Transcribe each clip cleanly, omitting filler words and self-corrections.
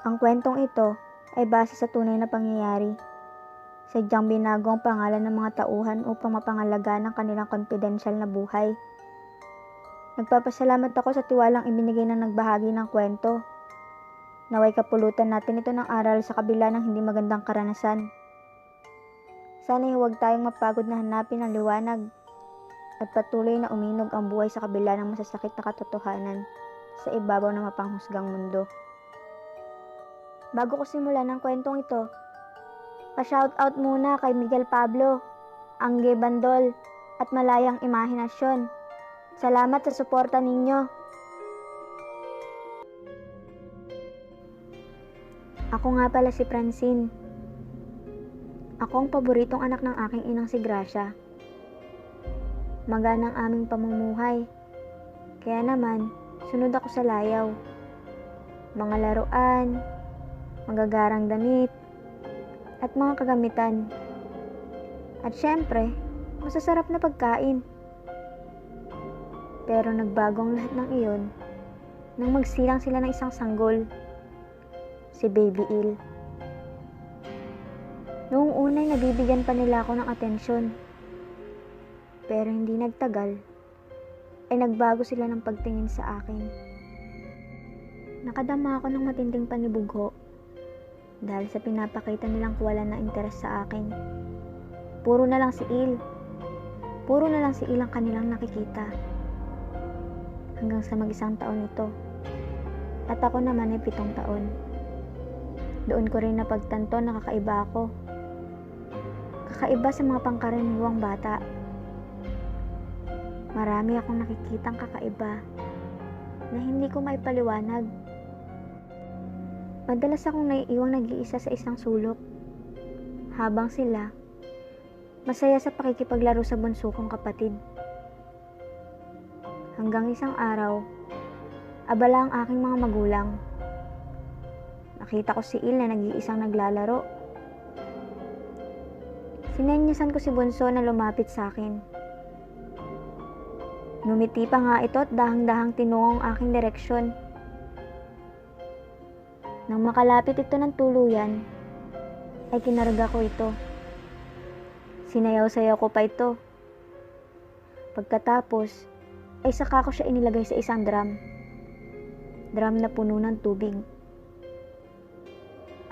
Ang kwentong ito ay base sa tunay na pangyayari. Sadyang binago ang pangalan ng mga tauhan upang mapangalagaan ang kanilang confidential na buhay. Nagpapasalamat ako sa tiwalang ibinigay ng nagbahagi ng kwento. Naway kapulutan natin ito ng aral sa kabila ng hindi magandang karanasan. Sana'y huwag tayong mapagod na hanapin ang liwanag at patuloy na uminog ang buhay sa kabila ng masasakit na katotohanan sa ibabaw ng mapanghusgang mundo. Bago ko simulan ang kwentong ito, pa-shoutout muna kay Miguel Pablo, Angge Bandol, at Malayang Imahinasyon. Salamat sa suporta ninyo. Ako nga pala si Francine. Ako ang paboritong anak ng aking inang si Gracia. Maganang aming pamumuhay. Kaya naman, sunod ako sa layaw. Mga laruan, magagarang damit, at mga kagamitan. At syempre, masasarap na pagkain. Pero nagbago ang lahat ng iyon nang magsilang sila ng isang sanggol, si Baby Il. Noong unay nabibigyan pa nila ako ng atensyon. Pero hindi nagtagal, ay nagbago sila ng pagtingin sa akin. Nakadama ako ng matinding panibugho dahil sa pinapakita nilang kawalan na interes sa akin. Puro na lang si Il. Puro na lang si Il ang kanilang nakikita. Hanggang sa mag-isang taon ito. At ako naman ay 7 taon. Doon ko rin napagtanto na kakaiba ako. Kakaiba sa mga pangkaraniwang bata. Marami akong nakikitang kakaiba na hindi ko maipaliwanag. Madalas akong naiiwang nag-iisa sa isang sulok, habang sila, masaya sa pakikipaglaro sa bunso kong kapatid. Hanggang isang araw, abala ang aking mga magulang. Nakita ko si Il na nag-iisang naglalaro. Sinenyasan ko si bunso na lumapit sa akin. Numiti pa nga ito at dahang-dahang tinungo ang aking direksyon. Nang makalapit ito ng tuluyan, ay kinarga ko ito. Sinayaw-sayaw ko pa ito. Pagkatapos, ay saka ko siya inilagay sa isang drum. Drum na puno ng tubig.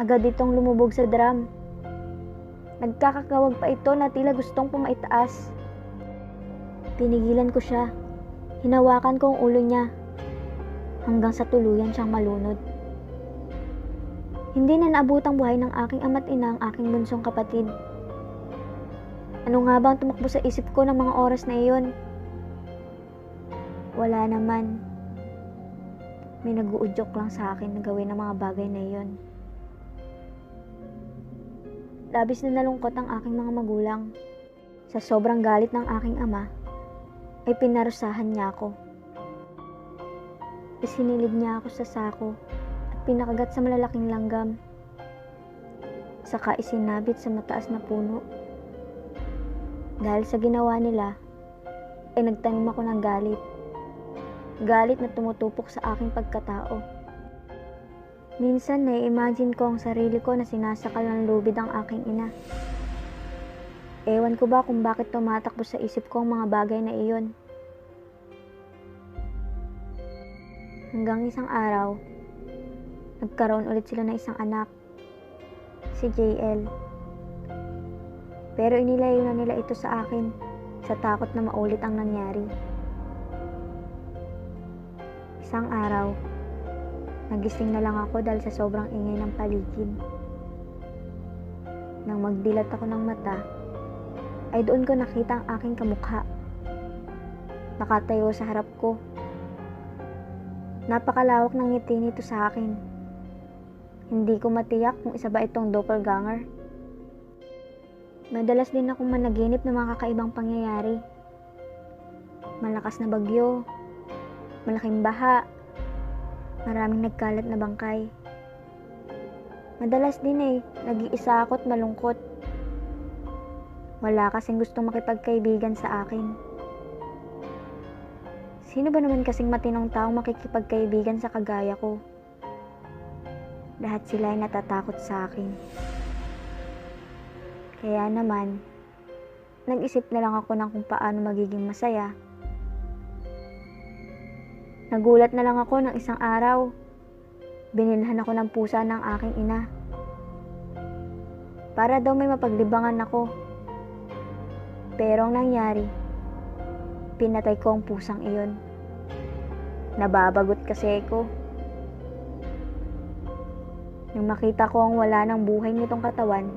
Agad itong lumubog sa drum. Nagkakakawag pa ito na tila gustong pumaitaas. Pinigilan ko siya. Hinawakan ko ang ulo niya. Hanggang sa tuluyan siyang malunod. Hindi na naabutang buhay ng aking ama't ina ang aking bunsong kapatid. Ano nga bang tumakbo sa isip ko ng mga oras na iyon? Wala naman. May nag-uudyok lang sa akin na gawin ang mga bagay na iyon. Labis na nalungkot ang aking mga magulang. Sa sobrang galit ng aking ama, ay pinarusahan niya ako. Isinilid niya ako sa sako at pinakagat sa malalaking langgam. Saka isinabit sa mataas na puno. Dahil sa ginawa nila, ay nagtanim ako ng galit. Galit na tumutupok sa aking pagkatao. Minsan nai-imagine ko ang sarili ko na sinasakal ng lubid ang aking ina. Ewan ko ba kung bakit tumatakbo sa isip ko ang mga bagay na iyon. Hanggang isang araw, nagkaroon ulit sila ng isang anak, si JL. Pero inilayo na nila ito sa akin sa takot na maulit ang nangyari. Isang araw, nagising na lang ako dahil sa sobrang ingay ng paligid. Nang magdilat ako ng mata, ay doon ko nakita ang aking kamukha. Nakatayo sa harap ko. Napakalawak ng ngiti nito sa akin. Hindi ko matiyak kung isa ba itong doppelganger. Madalas din akong managinip ng mga kakaibang pangyayari. Malakas na bagyo, malaking baha, maraming nagkalat na bangkay. Madalas din nag-iisa ako at malungkot. Wala kasing gustong makipagkaibigan sa akin. Sino ba naman kasing matinong taong makikipagkaibigan sa kagaya ko? Lahat sila ay natatakot sa akin. Kaya naman, nag-isip na lang ako ng kung paano magiging masaya. Nagulat na lang ako ng isang araw. Binilhan ako ng pusa ng aking ina. Para daw may mapaglibangan ako. Pero ang nangyari, pinatay ko ang pusang iyon. Nababagot kasi ako. Nang makita ko ang wala ng buhay nitong katawan,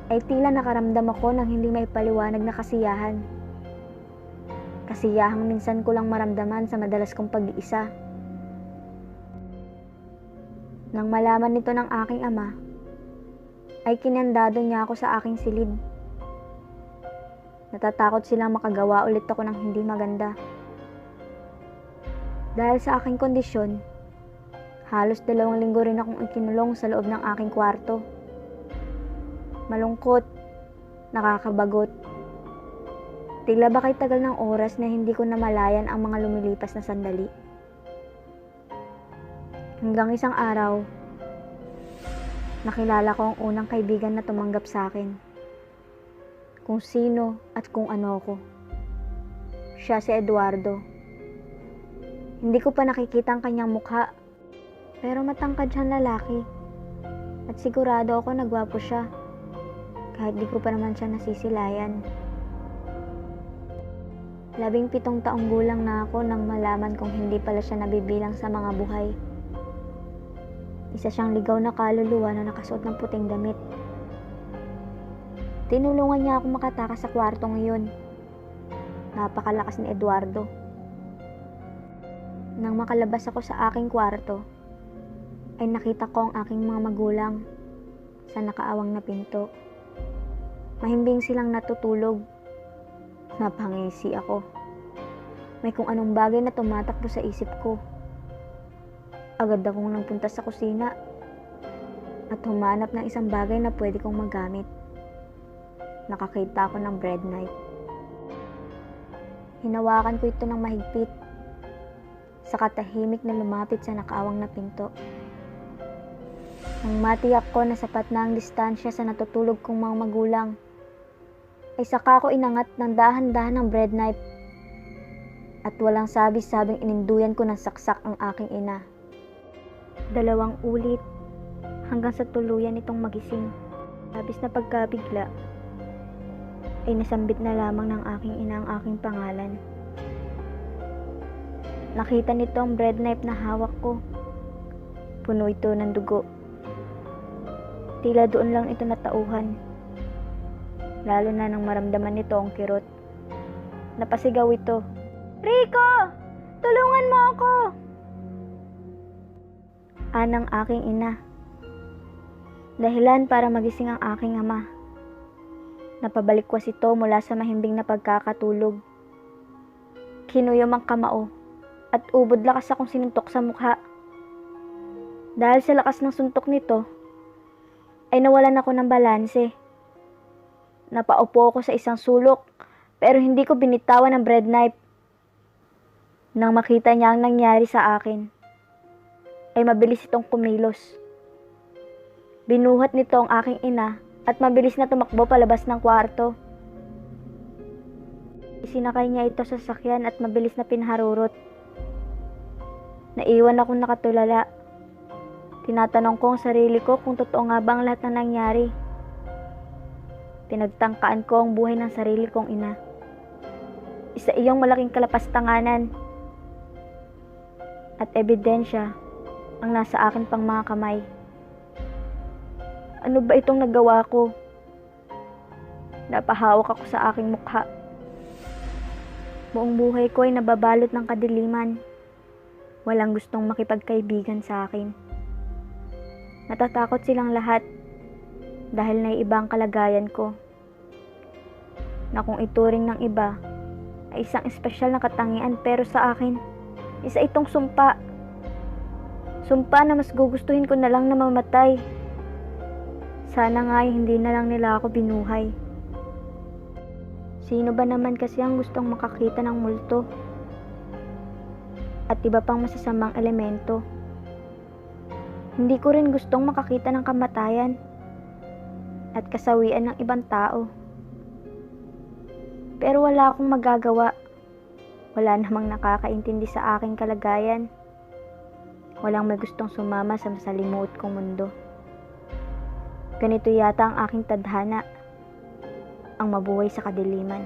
ay tila nakaramdam ako ng hindi may paliwanag na kasiyahan. Kasiyahang minsan ko lang maramdaman sa madalas kong pag-iisa. Nang malaman nito ng aking ama, ay kinandado niya ako sa aking silid. Natatakot silang makagawa ulit ako ng hindi maganda. Dahil sa aking kondisyon, halos 2 linggo rin akong ikinulong sa loob ng aking kwarto. Malungkot, nakakabagot. Tila ba kay tagal ng oras na hindi ko namalayan ang mga lumilipas na sandali. Hanggang isang araw, nakilala ko ang unang kaibigan na tumanggap sa akin. Kung sino at kung ano ko. Siya si Eduardo. Hindi ko pa nakikita ang kanyang mukha, pero matangkad siyang lalaki. At sigurado ako nagwapo siya, kahit di ko pa naman siya nasisilayan. 17 taong gulang na ako nang malaman kong hindi pala siya nabibilang sa mga buhay. Isa siyang ligaw na kaluluwa na nakasuot ng puting damit. Tinulungan niya ako makatakas sa kwartong iyon. Napakalakas ni Eduardo. Nang makalabas ako sa aking kwarto, ay nakita ko ang aking mga magulang sa nakaawang na pinto. Mahimbing silang natutulog. Napangisi ako. May kung anong bagay na tumatakbo sa isip ko. Agad akong nagpunta sa kusina at humanap ng isang bagay na pwede kong magamit. Nakakita ako ng bread knife. Hinawakan ko ito ng mahigpit. Saka tahimik na lumapit sa nakaawang na pinto. Nang matiyak ko na sapat na ang distansya sa natutulog kong mga magulang, ay saka ko inangat ng dahan-dahan ng bread knife. At walang sabi-sabing ininduyan ko ng saksak ang aking ina. 2 ulit hanggang sa tuluyan itong magising. Labis na pagkabigla ay nasambit na lamang ng aking ina ang aking pangalan. Nakita nito ang bread knife na hawak ko. Puno ito ng dugo. Tila doon lang ito natauhan. Lalo na nang maramdaman nito ang kirot. Napasigaw ito. "Rico! Tulungan mo ako!" Anang aking ina. Dahilan para magising ang aking ama. Napabalikwas ito mula sa mahimbing na pagkakatulog. Kinuyom ang kamao at ubod lakas akong sinuntok sa mukha. Dahil sa lakas ng suntok nito, ay nawalan ako ng balanse. Napaupo ako sa isang sulok pero hindi ko binitawan ang bread knife. Nang makita niya ang nangyari sa akin, ay mabilis itong kumilos. Binuhat nito ang aking ina at mabilis na tumakbo palabas ng kwarto. Isinakay niya ito sa sasakyan at mabilis na pinaharurot. Naiwan akong nakatulala. Tinatanong ko ang sarili ko kung totoo nga ba ang lahat na nangyari. Pinagtangkaan ko ang buhay ng sarili kong ina. Isa iyong malaking kalapastanganan at ebidensya ang nasa akin pang mga kamay. Ano ba itong nagawa ko? Napahawak ako sa aking mukha. Buong buhay ko ay nababalot ng kadiliman. Walang gustong makipagkaibigan sa akin. Natatakot silang lahat dahil naiiba ang kalagayan ko. Na kung ituring ng iba ay isang espesyal na katangian, pero sa akin, isa itong sumpa. Sumpa na mas gugustuhin ko na lang na mamatay. Sana nga hindi na lang nila ako binuhay. Sino ba naman kasi ang gustong makakita ng multo? At iba pang masasamang elemento. Hindi ko rin gustong makakita ng kamatayan at kasawian ng ibang tao. Pero wala akong magagawa. Wala namang nakakaintindi sa aking kalagayan. Walang may gustong sumama sa masalimuot kong mundo. Ganito yata ang aking tadhana, ang mabuhay sa kadiliman.